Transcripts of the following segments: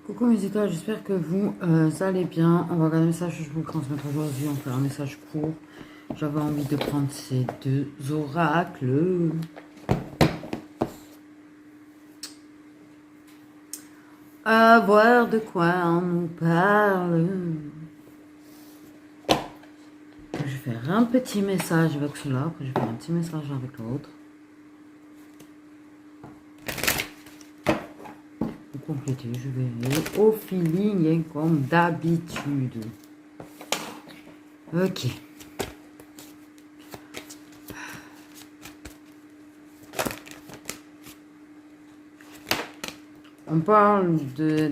Coucou mes étoiles, j'espère que vous allez bien. On va regarder un message que je vous transmettre aujourd'hui. On va faire un message court. J'avais envie de prendre ces deux oracles. À voir de quoi on nous parle. Je vais faire un petit message avec cela. Après je vais faire un petit message avec l'autre. Pour compléter, je vais aller au feeling hein, comme d'habitude. Ok. On parle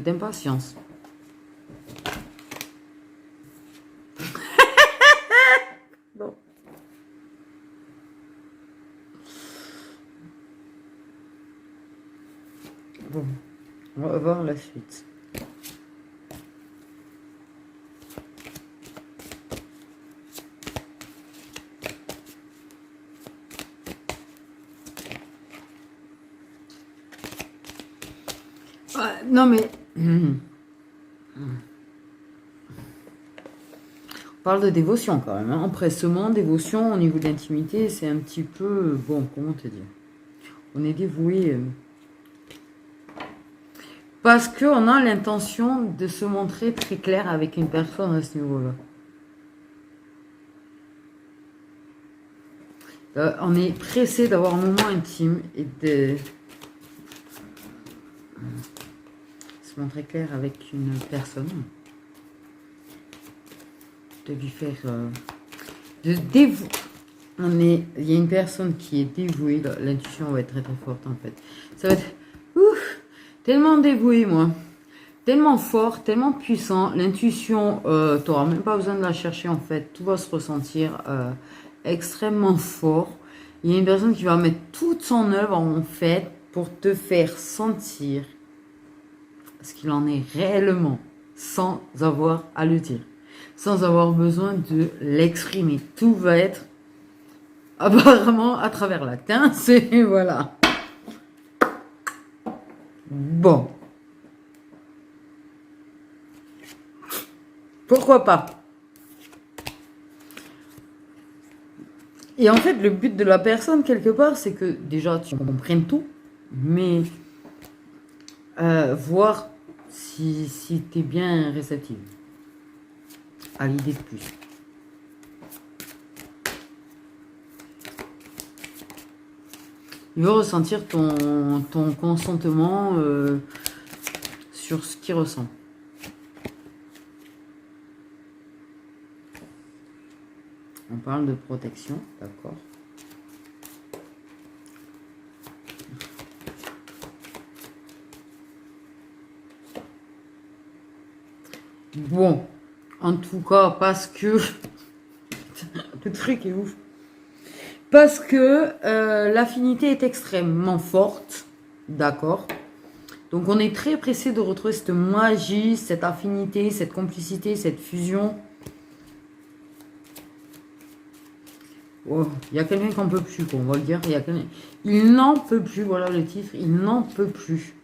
d'impatience. Bon. Bon. On va voir la suite. Non mais... On parle de dévotion quand même. Hein. Empressement, dévotion au niveau de l'intimité, c'est un petit peu... Bon, comment te dire? On est dévoué... Parce qu'on a l'intention de se montrer très clair avec une personne à ce niveau-là. On est pressé d'avoir un moment intime et de... se montrer clair avec une personne. De lui faire... de dévouer. Il y a une personne qui est dévouée. L'intuition va être très très forte en fait. Ça va être... Ouf, tellement dévoué moi. Tellement fort, tellement puissant. L'intuition, tu n'auras même pas besoin de la chercher en fait. Tout va se ressentir extrêmement fort. Il y a une personne qui va mettre toute son œuvre en fait pour te faire sentir ce qu'il en est réellement sans avoir à le dire. Sans avoir besoin de l'exprimer. Tout va être apparemment à travers l'acte. Hein, c'est... Voilà. Bon. Pourquoi pas? Et en fait, le but de la personne, quelque part, c'est que déjà, tu comprennes tout, mais voir si tu es bien réceptive à l'idée de plus. Il veut ressentir ton consentement sur ce qu'il ressent. On parle de protection, d'accord. Bon, en tout cas, parce que... le truc est ouf. Parce que l'affinité est extrêmement forte, d'accord. Donc on est très pressé de retrouver cette magie, cette affinité, cette complicité, cette fusion. Oh, il y a quelqu'un qui n'en peut plus, on va le dire. Il n'en peut plus, voilà le titre, il n'en peut plus.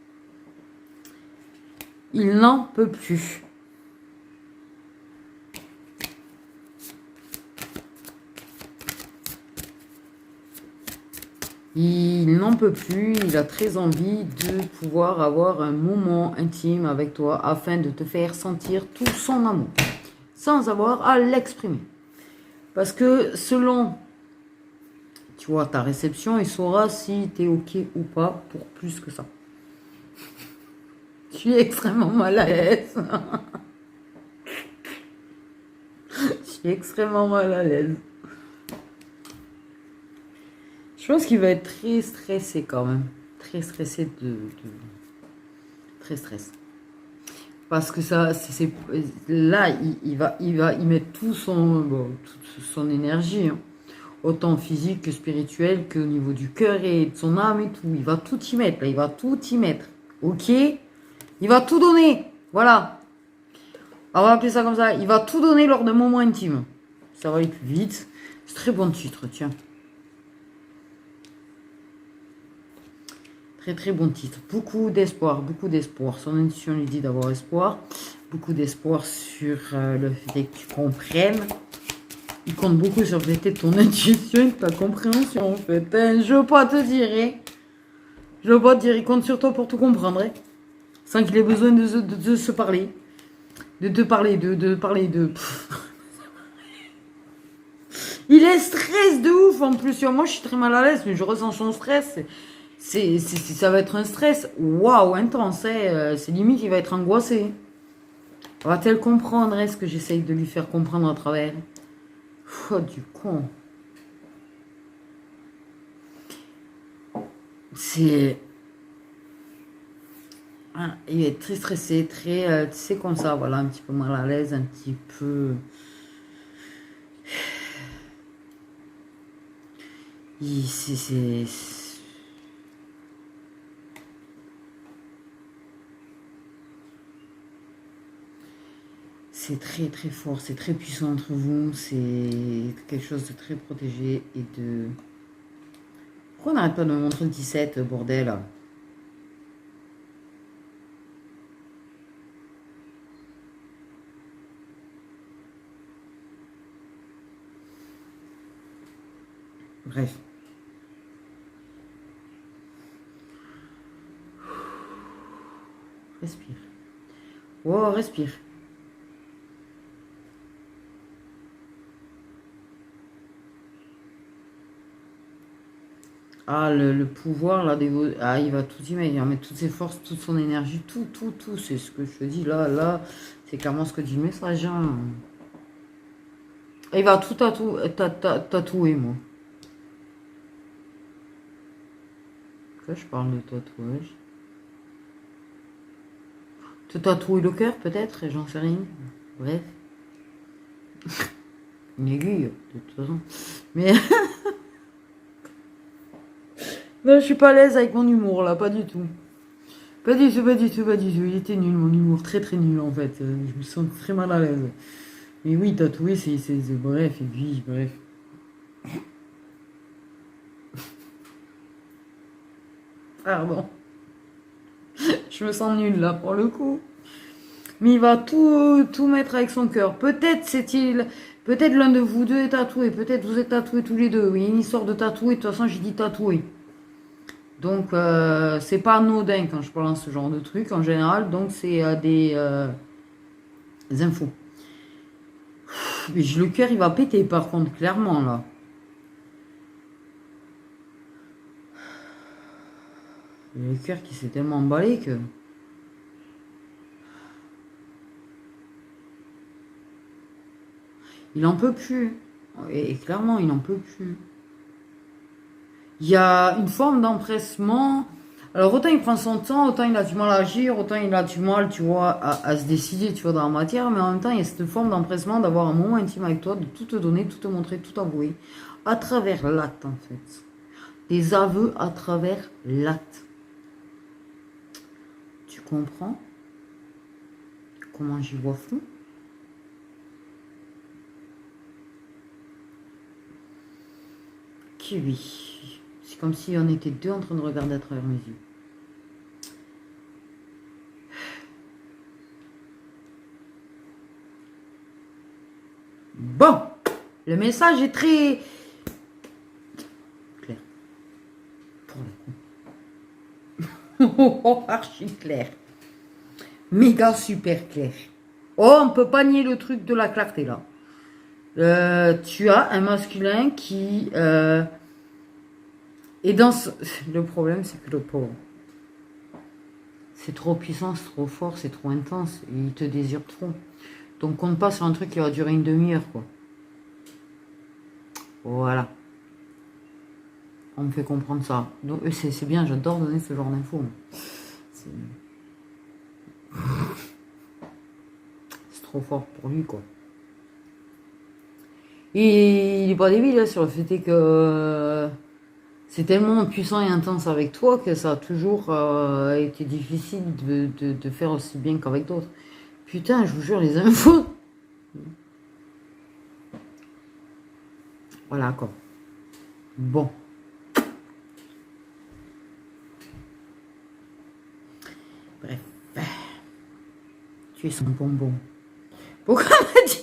Il n'en peut plus. Il n'en peut plus, il a très envie de pouvoir avoir un moment intime avec toi afin de te faire sentir tout son amour, sans avoir à l'exprimer. Parce que selon, tu vois, ta réception, il saura si tu es OK ou pas pour plus que ça. Je suis extrêmement mal à l'aise. Je suis extrêmement mal à l'aise. Je pense qu'il va être très stressé quand même. Très stressé Très stressé. Parce que ça, là, il va y mettre toute son énergie. Hein. Autant physique que spirituelle, qu'au niveau du cœur et de son âme et tout. Il va tout y mettre, là. Il va tout y mettre. Ok? Il va tout donner. Voilà. On va appeler ça comme ça. Il va tout donner lors d'un moment intime. Ça va aller plus vite. C'est très bon titre, tiens. Très très bon titre. Beaucoup d'espoir, beaucoup d'espoir. Son intuition lui dit d'avoir espoir. Beaucoup d'espoir sur le fait que tu comprennes. Il compte beaucoup sur le fait de ton intuition et de ta compréhension en fait. Hein. Je veux pas te dire. Hein. Je veux pas te dire, il compte sur toi pour tout comprendre. Hein. Sans qu'il ait besoin de se parler. De te parler, de parler de... Pff. Il est stress de ouf en plus. Moi je suis très mal à l'aise, mais je ressens son stress. Ça va être un stress. Waouh, intense. Hein. C'est limite, il va être angoissé. Va-t-elle comprendre ce que j'essaye de lui faire comprendre à travers? Oh, du con. C'est... Ah, il est très stressé, très... tu sais, comme ça, voilà, un petit peu mal à l'aise, un petit peu... C'est très très fort, c'est très puissant entre vous, c'est quelque chose de très protégé et de... Pourquoi on n'arrête pas de me montrer le 17, bordel? Bref. Respire. Oh, respire. Ah, le pouvoir, là, ah, il va tout y mettre. Il va mettre toutes ses forces, toute son énergie, tout. C'est ce que je te dis, là. C'est clairement ce que dit le message. Hein. Il va tout tatouer, moi. Là, je parle de tatouage. Te tatouer le cœur, peut-être, j'en sais rien. Bref. Une aiguille, de toute façon. Mais... non, je suis pas à l'aise avec mon humour, là, pas du tout. Pas du tout. Il était nul, mon humour, très très nul, en fait. Je me sens très mal à l'aise. Mais oui, tatouer, c'est bref, et puis, bref. Pardon. Je me sens nulle, là, pour le coup. Mais il va tout mettre avec son cœur. Peut-être l'un de vous deux est tatoué. Peut-être vous êtes tatoués tous les deux. Oui, une histoire de tatoué. De toute façon, j'ai dit tatoué. Donc, c'est pas anodin quand je balance ce genre de truc en général. Donc, c'est des infos. Mais le cœur, il va péter par contre, clairement là. Le cœur qui s'est tellement emballé que... il en peut plus. Et clairement, il n'en peut plus. Il y a une forme d'empressement. Alors, autant il prend son temps, autant il a du mal à agir, autant il a du mal, tu vois, à se décider, tu vois, dans la matière. Mais en même temps, il y a cette forme d'empressement d'avoir un moment intime avec toi, de tout te donner, tout te montrer, tout avouer. À travers l'acte, en fait. Des aveux à travers l'acte. Tu comprends comment j'y vois flou? Kiwi. C'est comme si on était deux en train de regarder à travers mes yeux. Bon, le message est très clair. Pour le coup. Archi clair. Méga super clair. Oh, on peut pas nier le truc de la clarté là. Tu as un masculin qui est dans ce... Le problème, c'est que le pauvre, c'est trop puissant, c'est trop fort, c'est trop intense. Et il te désire trop. Donc, compte pas sur un truc qui va durer une demi-heure, quoi. Voilà. On me fait comprendre ça. Donc, c'est bien, j'adore donner ce genre d'infos. C'est trop fort pour lui, quoi. Et il est pas débile, hein, sur le fait que c'est tellement puissant et intense avec toi que ça a toujours été difficile de faire aussi bien qu'avec d'autres. Putain, je vous jure, les infos. Voilà, quoi. Bon. Bref. Tu es son bonbon. Pourquoi m'a dit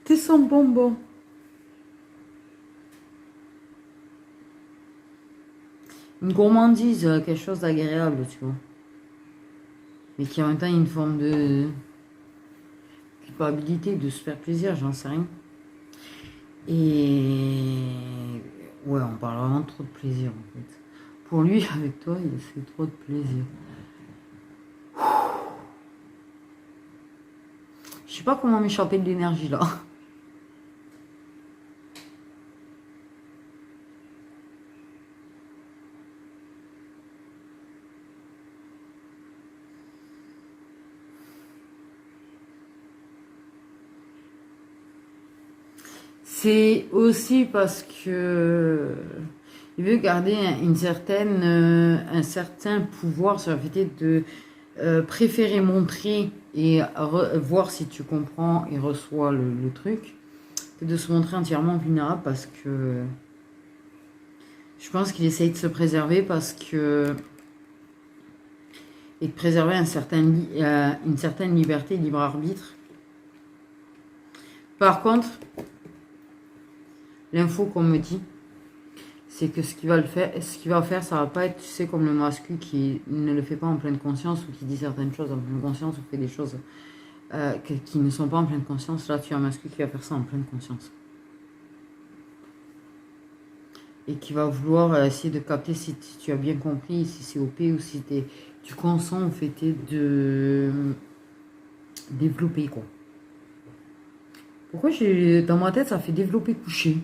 tu es son bonbon? Une gourmandise, quelque chose d'agréable, tu vois. Mais qui en même temps a une forme de culpabilité, de se faire plaisir, j'en sais rien. Et ouais, on parle vraiment trop de plaisir en fait. Pour lui, avec toi, il fait trop de plaisir. Je sais pas comment m'échapper de l'énergie là. C'est aussi parce que il veut garder un certain pouvoir sur le fait de préférer montrer et voir si tu comprends et reçois le truc, que de se montrer entièrement vulnérable parce que je pense qu'il essaye de se préserver parce que et de préserver une certaine liberté, libre arbitre. Par contre, l'info qu'on me dit, c'est que ce qu'il va faire, ça va pas être, tu sais, comme le mascu qui ne le fait pas en pleine conscience ou qui dit certaines choses en pleine conscience ou fait des choses qui ne sont pas en pleine conscience. Là, tu as un mascu qui va faire ça en pleine conscience. Et qui va vouloir essayer de capter si tu as bien compris, si c'est OP ou si tu consens au fait de développer, quoi. Pourquoi dans ma tête, ça fait développer coucher?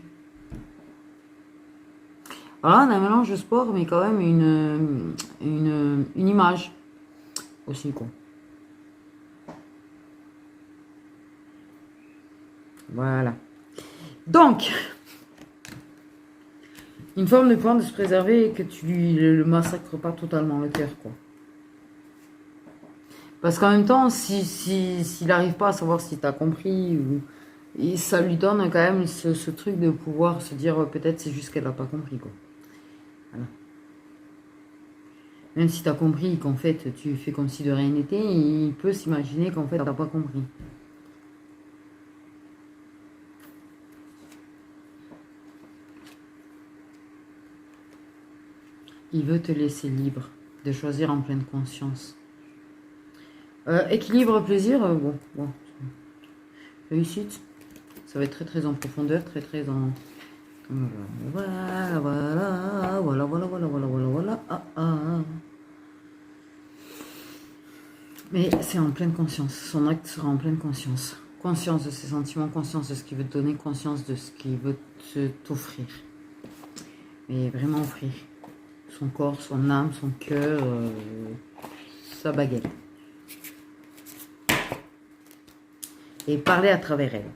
Voilà, on a un mélange de sport, mais quand même une image aussi, quoi. Voilà. Donc, une forme de point de se préserver et que tu le massacres pas totalement le cœur, quoi. Parce qu'en même temps, s'il n'arrive pas à savoir si tu as compris, et ça lui donne quand même ce truc de pouvoir se dire peut-être c'est juste qu'elle n'a pas compris, quoi. Voilà. Même si tu as compris qu'en fait tu fais comme si de rien n'était, il peut s'imaginer qu'en fait tu n'as pas compris. Il veut te laisser libre de choisir en pleine conscience. Équilibre, plaisir, bon. Réussite, ça va être très très en profondeur, très très en... Voilà. Mais c'est en pleine conscience, son acte sera en pleine conscience. Conscience de ses sentiments, conscience de ce qu'il veut te donner, conscience de ce qu'il veut t'offrir. Mais vraiment offrir. Son corps, son âme, son cœur, sa baguette. Et parler à travers elle.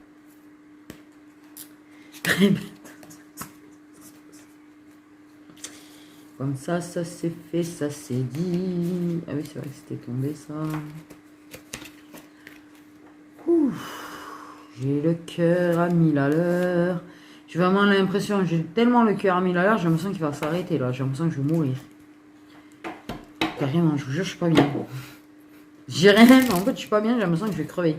Très bien. Comme ça s'est fait, ça s'est dit. Ah oui, c'est vrai que c'était tombé, ça. J'ai le cœur à 1000 à l'heure. J'ai vraiment l'impression, j'ai tellement le cœur à 1000 à l'heure, j'ai l'impression qu'il va s'arrêter, là. J'ai l'impression que je vais mourir. Carrément, je vous jure, je suis pas bien. J'ai rien, en fait, je suis pas bien, j'ai l'impression que je vais crever.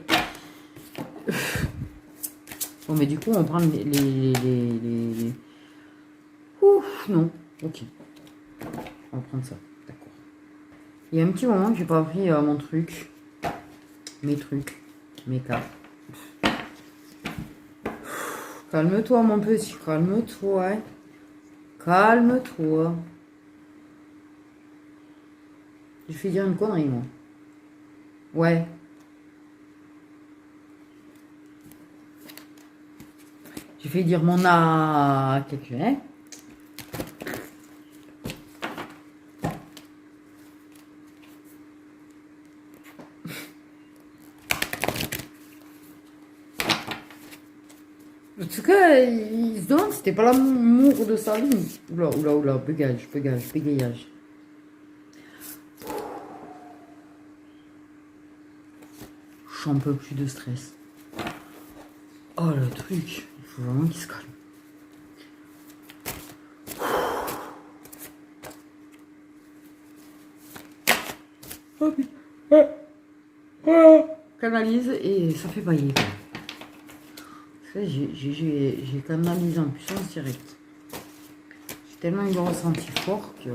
Bon, mais du coup, on prend les... Ouf, non, ok. On va prendre ça, d'accord. Il y a un petit moment que j'ai pas pris mon truc. Mes trucs. Mes cartes. Calme-toi, mon petit, calme-toi. Calme-toi. Je fais dire une connerie, moi. Ouais. J'ai fait dire mon A à quelqu'un. En tout cas, il se demande si c'était pas l'amour de sa vie. Oula, bégayage. J'en peux plus de stress. Oh, le truc. Il faut vraiment qu'il se calme. Canalise et ça fait bailler. J'ai canalisé en puissance directe. J'ai tellement eu le ressenti fort que...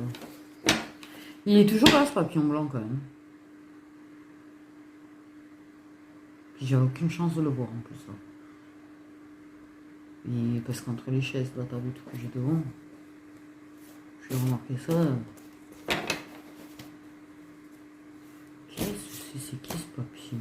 Il est toujours là ce papillon blanc quand même. Puis j'ai aucune chance de le voir en plus là. Et parce qu'entre les chaises, la table et tout que j'ai devant, j'ai remarqué ça. Qu'est-ce que c'est qui ce papillon?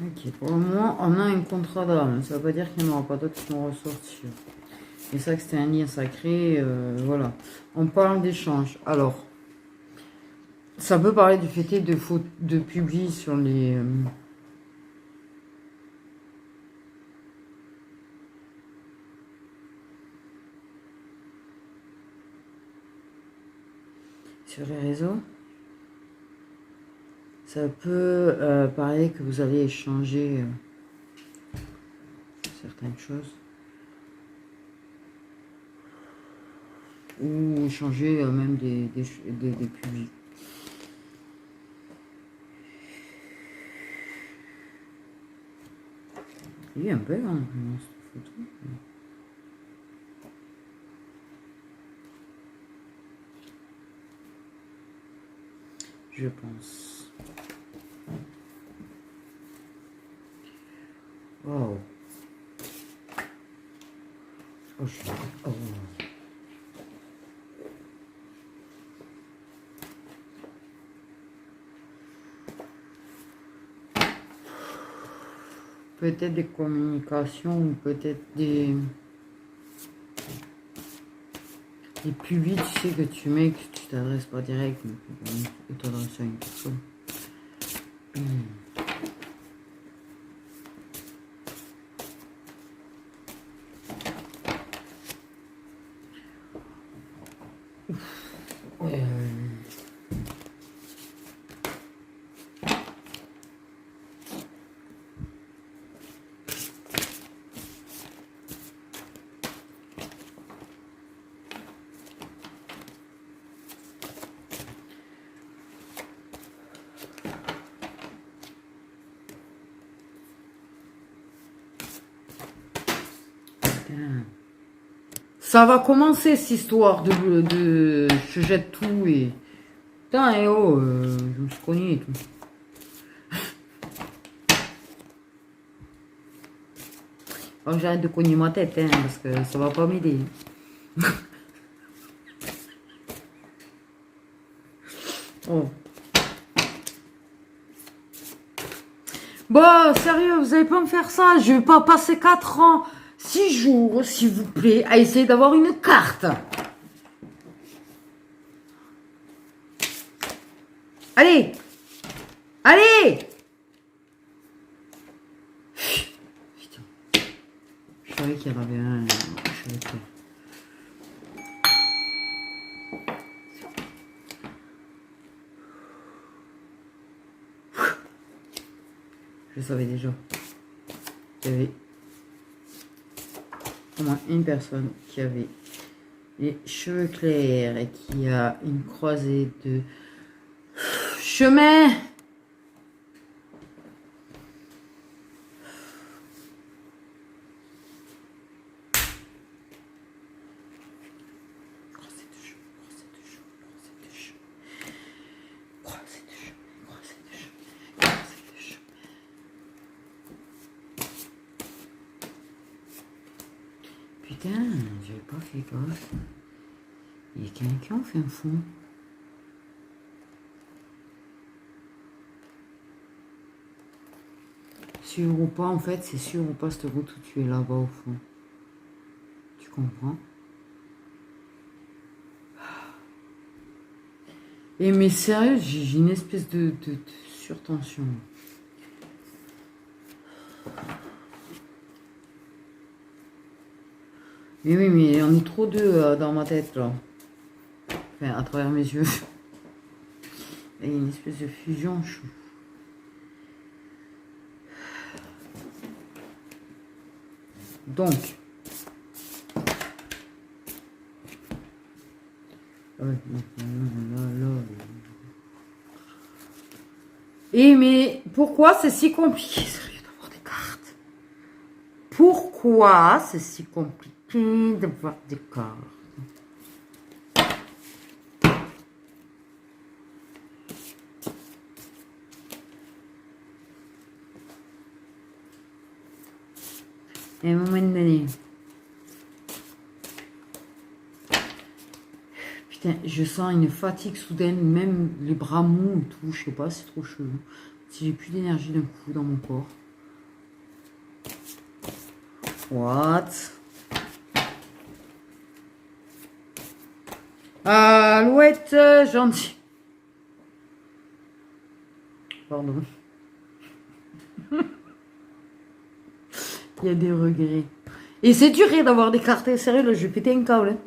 Ok, pour le moment, on a un contrat d'âme. Ça veut pas dire qu'il n'y en aura pas d'autres qui vont ressortir. Et ça, que c'était un lien sacré, voilà. On parle d'échange. Alors, ça peut parler du fait de publier sur les... sur les réseaux. Ça peut parler que vous allez échanger certaines choses. Ou échanger même des publics. Il est un peu hein, dans cette photo. Je pense. Wow. Oh, oh. Peut-être des communications ou peut-être des publics, tu sais, que tu mets, que tu t'adresses pas direct, mais que tu t'adresses à une personne. Ça va commencer cette histoire de je jette tout et... Putain, et oh, je me suis cogné et tout. Alors j'arrête de cogner ma tête, hein, parce que ça va pas m'aider. Oh. Bon, sérieux, vous allez pas me faire ça. Je vais pas passer 4 ans, 6 jours, s'il vous plaît, à essayer d'avoir une carte. Allez. Allez. Putain. Je savais qu'il y en avait un. Je savais que... Je savais déjà. Il y avait au moins une personne qui avait les cheveux clairs et qui a une croisée de chemin. Putain, j'avais pas fait gaffe. Il y a quelqu'un qui fait un fond. Sûr ou pas, en fait, c'est sûr ou pas cette route où tu es là-bas au fond. Tu comprends? Et mais sérieux, j'ai une espèce de surtension. Mais oui, mais on est trop deux dans ma tête, là. Enfin, à travers mes yeux. Il y a une espèce de fusion chou. Donc. Et mais pourquoi c'est si compliqué, sérieux, d'avoir des cartes? Pourquoi c'est si compliqué d'avoir des cartes? À un moment donné. Putain, je sens une fatigue soudaine, même les bras mous et tout, je sais pas, c'est trop chelou. Si j'ai plus d'énergie d'un coup dans mon corps. What? Alouette, gentil. Pardon. Il y a des regrets. Et c'est dur d'avoir des cartes. Sérieux, là, je vais péter un câble. Hein.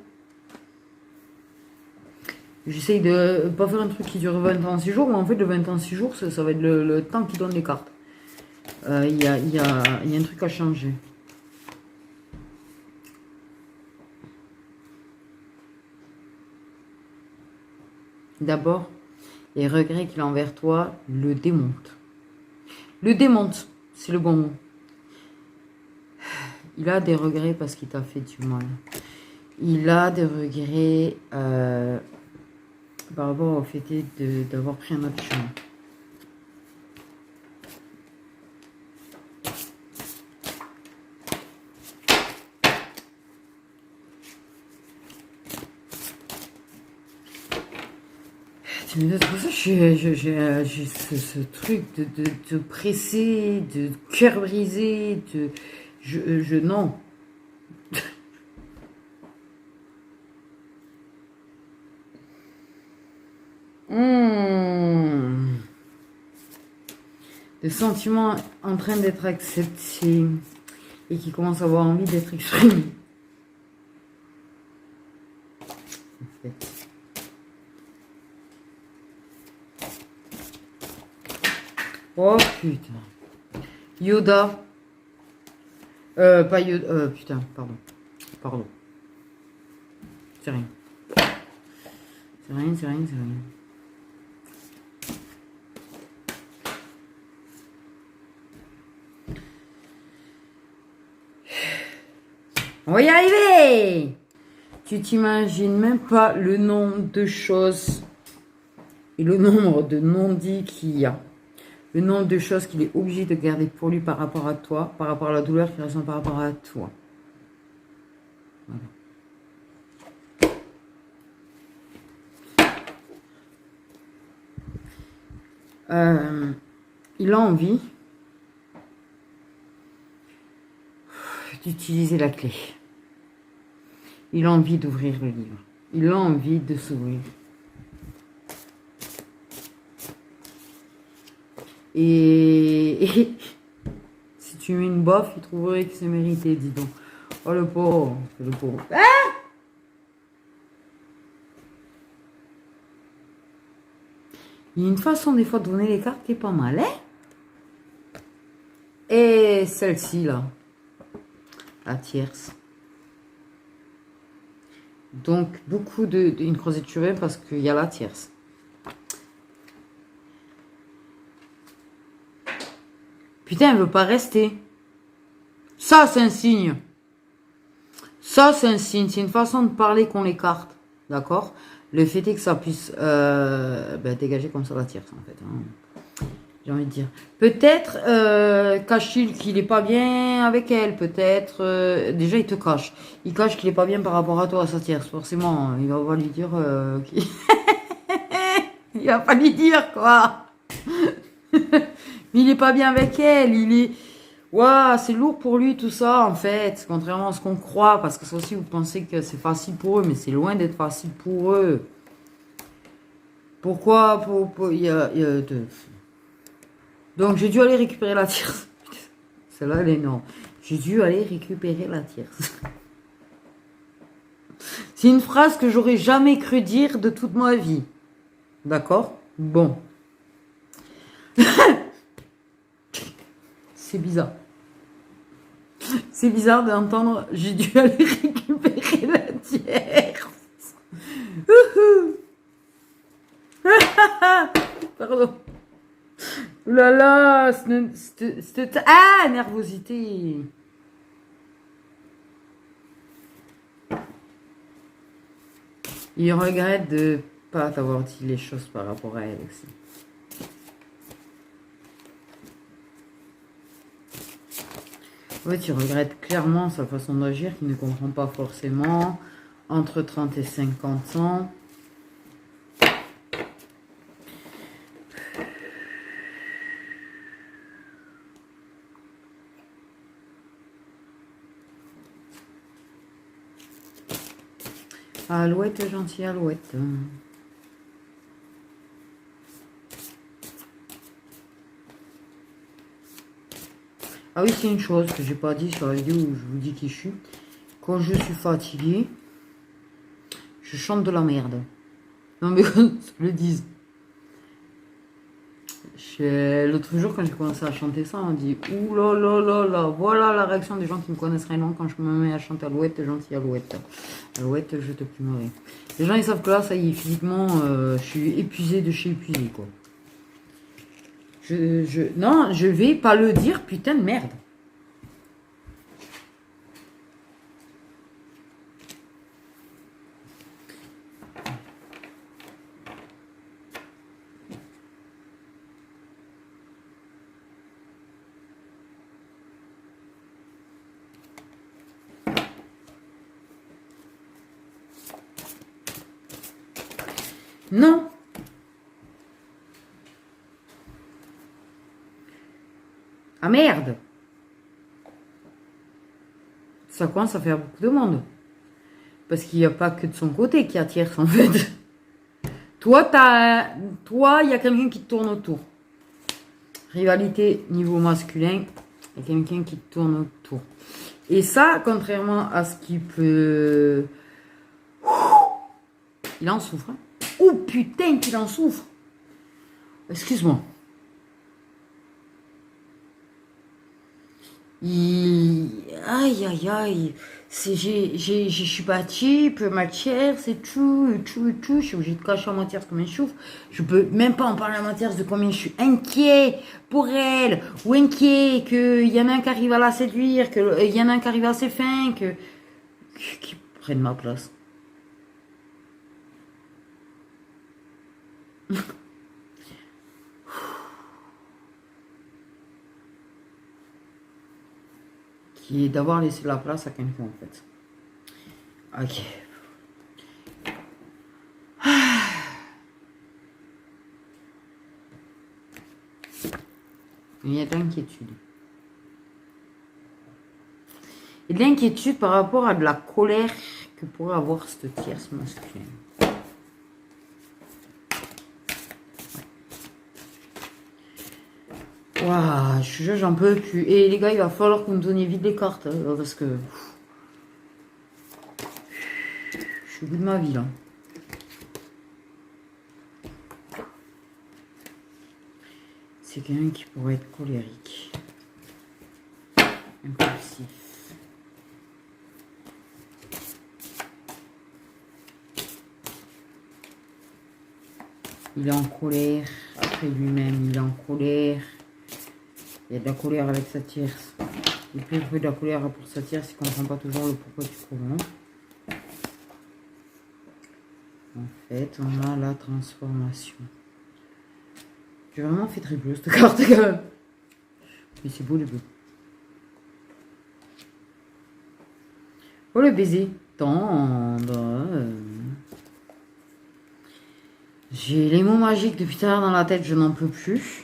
J'essaye de pas faire un truc qui dure 20 ans 6 jours, mais en fait, le 20 ans 6 jours, ça va être le temps qui donne les cartes. Il y a un truc à changer. D'abord, les regrets qu'il a envers toi le démontent. Le démonte, c'est le bon mot. Il a des regrets parce qu'il t'a fait du mal. Il a des regrets par rapport au fait d'avoir pris un autre chemin. C'est pour ça que j'ai ce truc de presser, de cœur brisé, non. Le sentiment en train d'être accepté et qui commence à avoir envie d'être exprimé. En fait. Oh putain. Yoda. Pas Yoda. Putain, pardon. Pardon. C'est rien. C'est rien, c'est rien, c'est rien. On va y arriver! Tu t'imagines même pas le nombre de choses et le nombre de non-dits qu'il y a. Le nombre de choses qu'il est obligé de garder pour lui par rapport à toi, par rapport à la douleur qu'il ressent par rapport à toi. Voilà. Il a envie d'utiliser la clé. Il a envie d'ouvrir le livre. Il a envie de s'ouvrir. Et si tu mets une baffe, il trouverait que c'est mérité, dis donc. Oh le pauvre, le pauvre. Ah! Il y a une façon des fois de donner les cartes qui est pas mal, hein? Et celle-ci là, la tierce. Donc beaucoup une croisette chevet parce qu'il y a la tierce. Putain, elle veut pas rester. Ça, c'est un signe. Ça, c'est un signe. C'est une façon de parler qu'on les cartes. D'accord? Le fait est que ça puisse dégager comme ça la tierce, en fait. Hein. J'ai envie de dire. Peut-être cache-t-il qu'il est pas bien avec elle. Peut-être... déjà, il te cache. Il cache qu'il est pas bien par rapport à toi, à sa tierce. Forcément, il va pas lui dire... il va pas lui dire, quoi. Mais il est pas bien avec elle, il est... Waouh, c'est lourd pour lui tout ça, en fait, contrairement à ce qu'on croit, parce que ça aussi, vous pensez que c'est facile pour eux, mais c'est loin d'être facile pour eux. Pourquoi Donc, j'ai dû aller récupérer la tierce. Celle-là, elle est énorme. J'ai dû aller récupérer la tierce. C'est une phrase que j'aurais jamais cru dire de toute ma vie. D'accord? Bon. C'est bizarre. C'est bizarre d'entendre j'ai dû aller récupérer la tierce. Pardon. Ouh là là, ah, nervosité. Il regrette de pas t'avoir dit les choses par rapport à elle aussi. En fait, il regrette clairement sa façon d'agir, qu'il ne comprend pas forcément. Entre 30 et 50 ans. Alouette, gentille alouette. Ah oui, c'est une chose que j'ai pas dit sur la vidéo où je vous dis qui je suis. Quand je suis fatiguée, je chante de la merde. Non mais je le dise. L'autre jour, quand j'ai commencé à chanter ça, on dit ouh là là là là, voilà la réaction des gens qui me connaissent rien quand je me mets à chanter Alouette, gentille Alouette. Alouette, je te plumerai. Les gens ils savent que là, ça y est, physiquement, je suis épuisée de chez épuisée quoi. Non, je vais pas le dire, putain de merde. Non. Ah merde. Ça commence à faire beaucoup de monde. Parce qu'il n'y a pas que de son côté qui attire en fait. Toi, il y a quelqu'un qui te tourne autour. Rivalité niveau masculin, il y a quelqu'un qui te tourne autour. Et ça, contrairement à ce qui peut... Il en souffre. Hein. Oh putain qu'il en souffre. Excuse-moi. Aïe aïe aïe. Je suis pas cheap, matière, c'est tout. Je suis obligée de cacher à ma tierce combien je souffre. Je peux même pas en parler à ma tierce de combien je suis inquiet pour elle, ou inquiet qu'il y en a un qui arrive à la séduire, qu'il y en a un qui arrive à ses fins, qui prenne ma place. Qui est d'avoir laissé la place à quelqu'un en fait. Ok. Il y a de l'inquiétude. Et de l'inquiétude par rapport à de la colère que pourrait avoir cette tierce masculine. Waouh, je suis sûr, j'en peux plus. Et les gars, il va falloir que vous me donniez vite les cartes. Parce que... Je suis au bout de ma vie, là. C'est quelqu'un qui pourrait être colérique. Impulsif. Il est en colère. Après lui-même, il est en colère. Il y a de la colère avec sa tierce. Il peut trouver de la colère pour sa tierce, il ne comprend pas toujours le pourquoi du comment. En fait, on a la transformation. J'ai vraiment fait très bleu cette carte quand même. Mais c'est beau les bleus. Oh le baiser tendre. J'ai les mots magiques depuis tout à l'heure dans la tête, je n'en peux plus.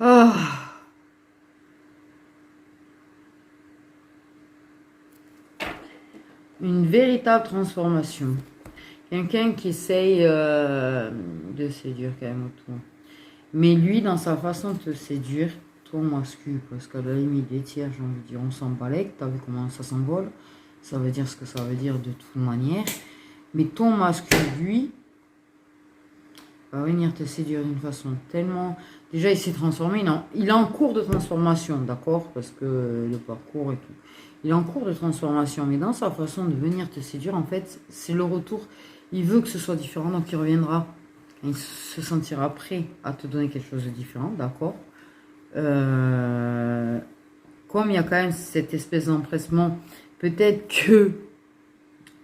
Ah. Une véritable transformation. Quelqu'un qui essaye de séduire quand même autour. Mais lui, dans sa façon de te séduire, toi, mascu, parce qu'à la limite des tiers, j'ai envie de dire, on s'en balèque, t'as vu comment ça s'envole, ça veut dire ce que ça veut dire de toute manière. Mais ton mascu, lui, va venir te séduire d'une façon tellement... Déjà, il s'est transformé, non, il est en cours de transformation, d'accord, parce que le parcours et tout. Il est en cours de transformation, mais dans sa façon de venir te séduire, en fait, c'est le retour. Il veut que ce soit différent, donc il reviendra. Il se sentira prêt à te donner quelque chose de différent, d'accord. Comme il y a quand même cette espèce d'empressement, peut-être que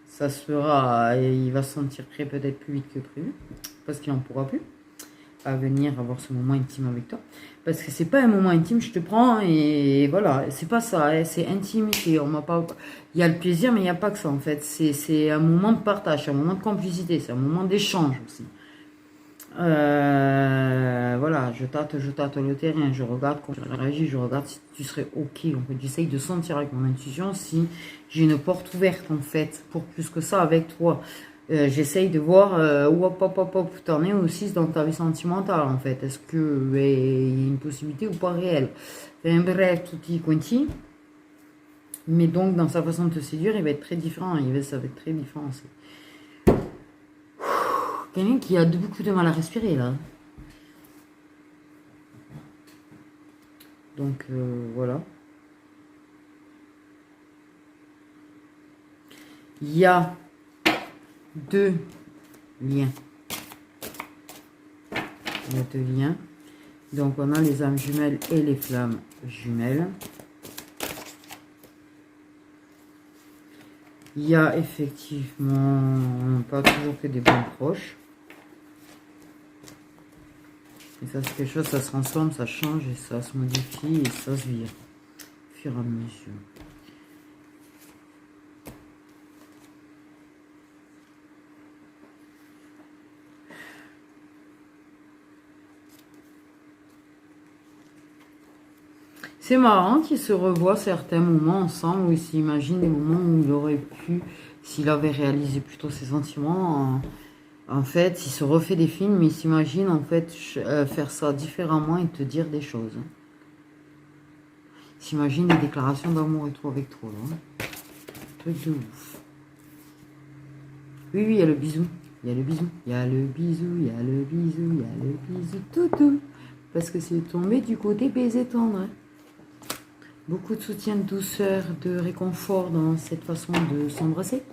ça se fera, et il va se sentir prêt peut-être plus vite que prévu, parce qu'il n'en pourra plus à venir avoir ce moment intime avec toi. Parce que c'est pas un moment intime, je te prends et voilà, c'est pas ça, hein, c'est intimité. On m'a pas... Il y a le plaisir, mais il n'y a pas que ça en fait. C'est un moment de partage, c'est un moment de complicité, c'est un moment d'échange aussi. Voilà, je tâte le terrain, je regarde comment tu réagis, je regarde si tu serais ok. En fait, j'essaye de sentir avec mon intuition si j'ai une porte ouverte en fait, pour plus que ça avec toi. J'essaye de voir où hop, t'en es aussi dans ta vie sentimentale en fait. Est-ce que il y a une possibilité ou pas réelle? Enfin, bref, tutti quanti. Mais donc, dans sa façon de te séduire, il va être très différent. Ça va être très différent aussi. Quelqu'un qui a beaucoup de mal à respirer là. Donc voilà. Il y a deux liens. Il y a deux liens. Donc on a les âmes jumelles et les flammes jumelles. Il y a effectivement pas toujours que des bons proches. Et ça c'est quelque chose, ça se transforme, ça change et ça se modifie et ça se vire au fur et à mesure. C'est marrant qu'ils se revoient certains moments ensemble, où il s'imagine des moments où il aurait pu, s'il avait réalisé plutôt ses sentiments, en fait, il se refait des films, mais il s'imagine en fait faire ça différemment et te dire des choses. Il s'imagine des déclarations d'amour et tout avec toi. Hein. Truc de ouf. Oui, il y a le bisou. Il y a le bisou. Il y a le bisou, il y a le bisou, il y a le bisou toutou. Parce que c'est tombé du côté baiser tendre. Hein. Beaucoup de soutien, de douceur, de réconfort dans cette façon de s'embrasser.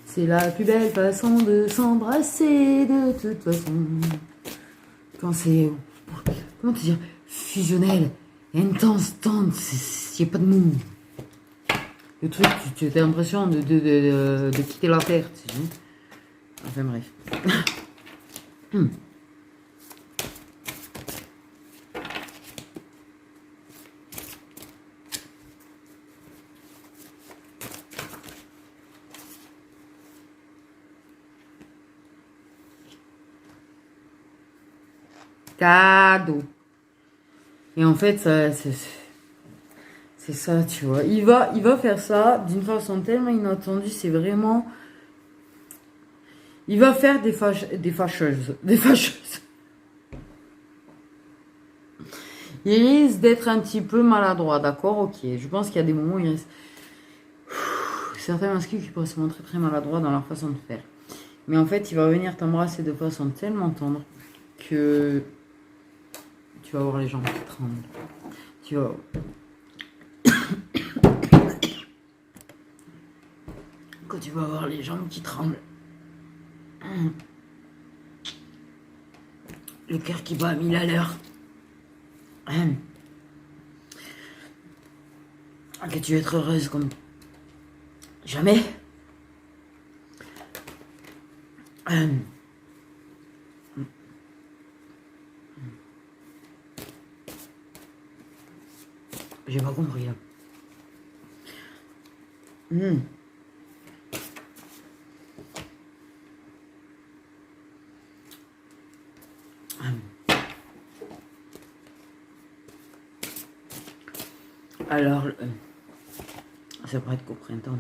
C'est la plus belle façon de s'embrasser de toute façon. Quand c'est... Comment te dire? Fusionnel, intense, tendre, il n'y a pas de mots. Le truc, tu as l'impression de quitter la terre. Tu sais. Enfin bref. Cadeau. Et en fait, c'est ça, tu vois. Il va faire ça d'une façon tellement inattendue. C'est vraiment... Il va faire des fâcheuses. Des fâcheuses. Il risque d'être un petit peu maladroit, d'accord? Ok. Je pense qu'il y a des moments où il risque... Certains masculins qui pourraient se montrer très maladroits dans leur façon de faire. Mais en fait, il va venir t'embrasser de façon tellement tendre que... Tu vas avoir les jambes qui tremblent. Tu vas... Quand tu vas avoir les jambes qui tremblent. Le cœur qui bat à 1000 à l'heure. Que tu vas être heureuse comme jamais. J'ai pas compris là. Alors, ça pourrait être qu'au printemps.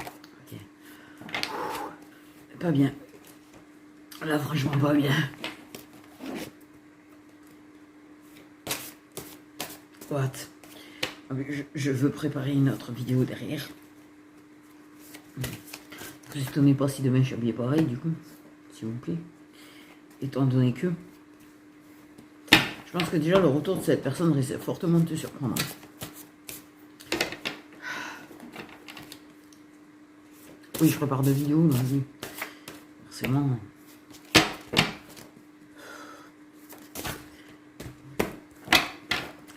Ok. Pas bien. Là, franchement, pas bien. What? Je veux préparer une autre vidéo derrière. Vous étonnez pas si demain je suis habillé pareil, du coup, s'il vous plaît. Étant donné que je pense que déjà le retour de cette personne risque fortement de te surprendre. Oui, je prépare 2 vidéos, vas-y. Forcément.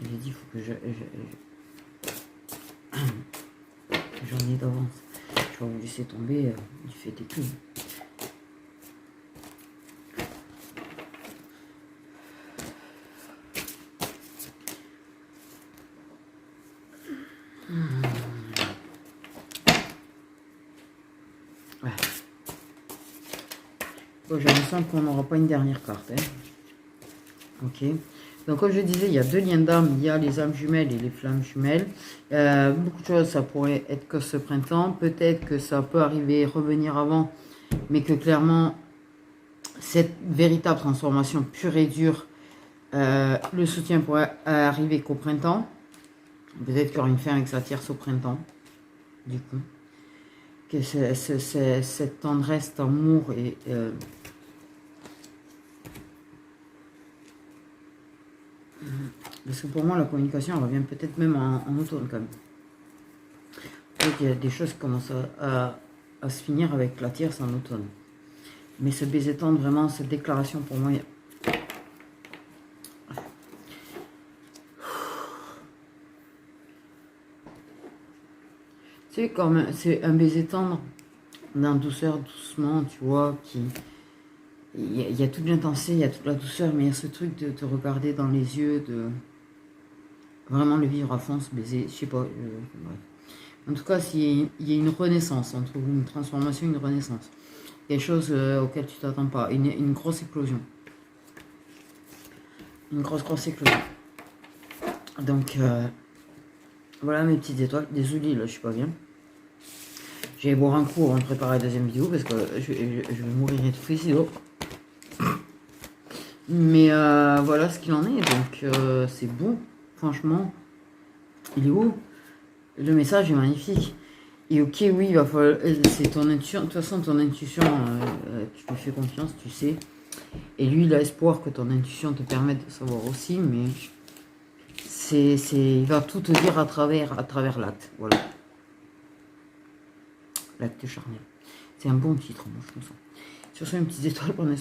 Il a dit, il faut que j'en ai d'avance. Je vais vous laisser tomber du fait des clous. Ouais. Bon, j'ai l'impression qu'on n'aura pas une dernière carte. Hein. Ok. Donc, comme je disais, il y a 2 liens d'âme. Il y a les âmes jumelles et les flammes jumelles. Beaucoup de choses, ça pourrait être que ce printemps. Peut-être que ça peut arriver, revenir avant. Mais que clairement, cette véritable transformation pure et dure, le soutien pourrait arriver qu'au printemps. Peut-être qu'il y aura une fin avec sa tierce au printemps. Du coup. Que cette tendresse, cet amour et... parce que pour moi, la communication, elle revient peut-être même en automne, quand même. Donc, il y a des choses qui commencent à se finir avec la tierce en automne. Mais ce baiser tendre, vraiment, cette déclaration, pour moi... C'est comme... C'est un baiser tendre, dans douceur, doucement, tu vois, qui... Il y a toute l'intensité, il y a toute la douceur, mais il y a ce truc de te regarder dans les yeux, de vraiment le vivre à fond, ce baiser, je sais pas. Bref. En tout cas, il y a une renaissance, on trouve une transformation, une renaissance. Quelque chose auquel tu t'attends pas, une grosse éclosion. Une grosse éclosion. Donc, voilà mes petites étoiles. Désolé, là, je suis pas bien. Je vais boire un coup avant de préparer la 2e vidéo, parce que je vais mourir étouffé sinon. Mais voilà ce qu'il en est, donc c'est bon, franchement, il est beau, le message est magnifique. Et ok, oui, il va falloir, c'est ton intuition, de toute façon ton intuition, tu lui fais confiance, tu sais. Et lui, il a espoir que ton intuition te permette de savoir aussi, mais il va tout te dire à travers l'acte, voilà. L'acte charnel. C'est un bon titre, moi je trouve ça. Sur ce, une petite étoile pour la